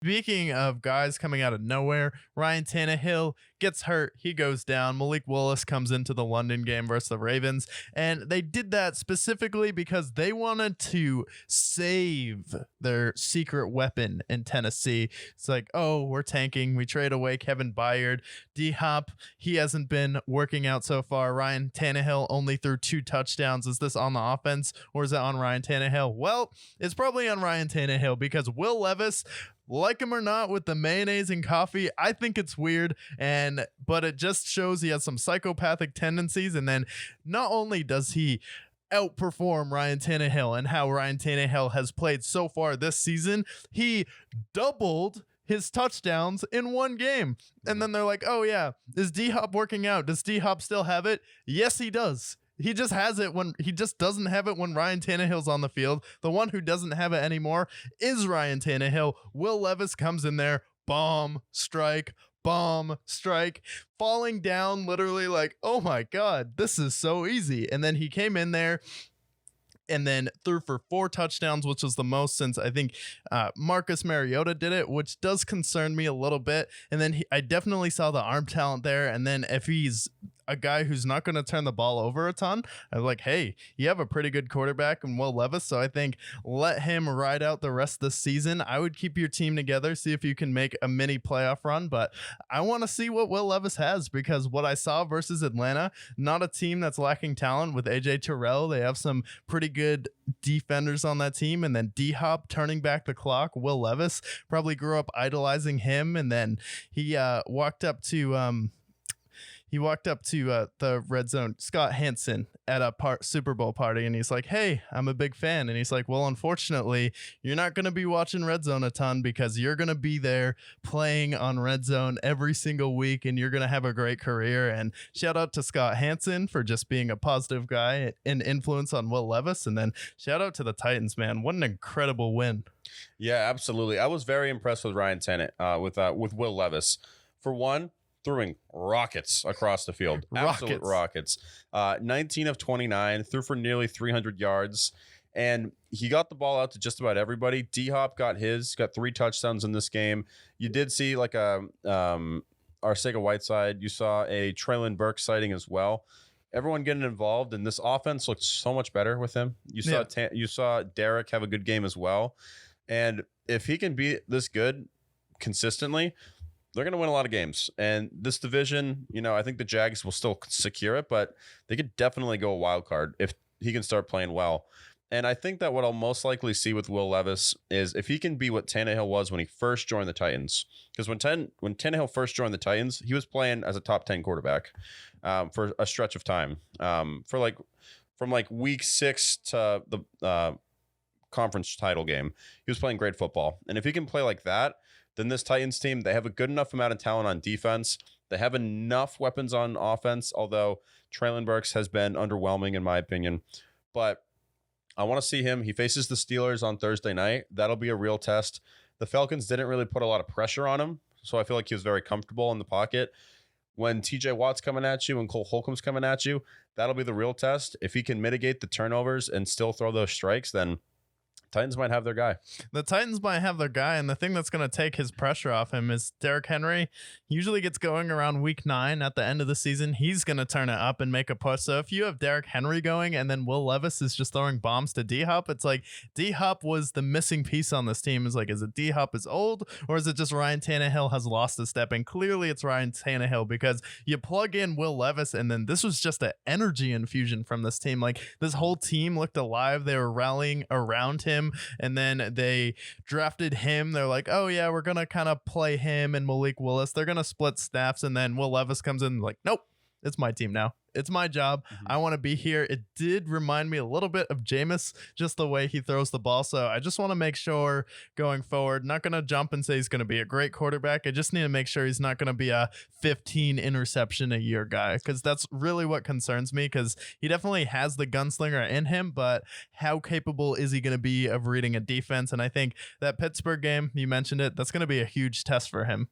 Speaking of guys coming out of nowhere, Ryan Tannehill gets hurt. He goes down. Malik Willis comes into the London game versus the Ravens. And they did that specifically because they wanted to save their secret weapon in Tennessee. It's like, oh, we're tanking. We trade away Kevin Byard. D-Hop, he hasn't been working out so far. Ryan Tannehill only threw 2 touchdowns. Is this on the offense or is it on Ryan Tannehill? Well, it's probably on Ryan Tannehill because Will Levis, like him or not, with the mayonnaise and coffee, I think it's weird, but it just shows he has some psychopathic tendencies. And then not only does he outperform Ryan Tannehill and how Ryan Tannehill has played so far this season, he doubled his touchdowns in one game. And then they're like, oh yeah, is D-Hop working out? Does D-Hop still have it? Yes, he does. He just has it when he just doesn't have it when Ryan Tannehill's on the field. The one who doesn't have it anymore is Ryan Tannehill. Will Levis comes in there, bomb, strike, falling down literally like, oh my God, this is so easy. And then he came in there and then threw for 4 touchdowns, which was the most since I think Marcus Mariota did it, which does concern me a little bit. And then I definitely saw the arm talent there. And then if he's a guy who's not going to turn the ball over a ton, I'm like, hey, you have a pretty good quarterback in Will Levis. So I think let him ride out the rest of the season. I would keep your team together, see if you can make a mini playoff run. But I want to see what Will Levis has, because what I saw versus Atlanta, not a team that's lacking talent with AJ Terrell. They have some pretty good defenders on that team. And then D-Hop turning back the clock. Will Levis probably grew up idolizing him. And then he walked up to the red zone, Scott Hansen, at a Super Bowl party, and he's like, hey, I'm a big fan. And he's like, well, unfortunately, you're not going to be watching red zone a ton because you're going to be there playing on red zone every single week, and you're going to have a great career. And shout out to Scott Hansen for just being a positive guy and influence on Will Levis. And then shout out to the Titans, man. What an incredible win. Yeah, absolutely. I was very impressed with Ryan Tennant, with Will Levis. For one, throwing rockets across the field. Absolute rockets. 19 of 29, threw for nearly 300 yards, and he got the ball out to just about everybody. D-Hop got 3 touchdowns in this game. You did see like Arcega-Whiteside. You saw a Traylon Burks sighting as well. Everyone getting involved, and this offense looked so much better with him. You saw Derek have a good game as well. And if he can be this good consistently, they're going to win a lot of games. And this division, I think the Jags will still secure it, but they could definitely go a wild card if he can start playing well. And I think that what I'll most likely see with Will Levis is if he can be what Tannehill was when he first joined the Titans. Because when Tannehill first joined the Titans, he was playing as a top 10 quarterback for a stretch of time. From week 6 to the conference title game, he was playing great football. And if he can play like that, then this Titans team, they have a good enough amount of talent on defense. They have enough weapons on offense, although Traylon Burks has been underwhelming in my opinion. But I want to see him. He faces the Steelers on Thursday night. That'll be a real test. The Falcons didn't really put a lot of pressure on him, so I feel like he was very comfortable in the pocket. When TJ Watt's coming at you and Cole Holcomb's coming at you, that'll be the real test. If he can mitigate the turnovers and still throw those strikes, then Titans might have their guy. The Titans might have their guy, and the thing that's going to take his pressure off him is Derrick Henry. He usually gets going around week 9 at the end of the season. He's going to turn it up and make a push. So if you have Derrick Henry going and then Will Levis is just throwing bombs to D-Hop, it's like D-Hop was the missing piece on this team. Is like, is it D-Hop is old, or is it just Ryan Tannehill has lost a step? And clearly it's Ryan Tannehill, because you plug in Will Levis, and then this was just an energy infusion from this team. Like, this whole team looked alive. They were rallying around him. And then they drafted him. They're like, oh yeah, we're gonna kind of play him and Malik Willis. They're gonna split snaps, and then Will Levis comes in like, nope, it's my team now. It's my job. I want to be here. It did remind me a little bit of Jameis, just the way he throws the ball. So I just want to make sure going forward, not going to jump and say he's going to be a great quarterback. I just need to make sure he's not going to be a 15 interception a year guy, because that's really what concerns me, because he definitely has the gunslinger in him, but how capable is he going to be of reading a defense? And I think that Pittsburgh game, you mentioned it, that's going to be a huge test for him.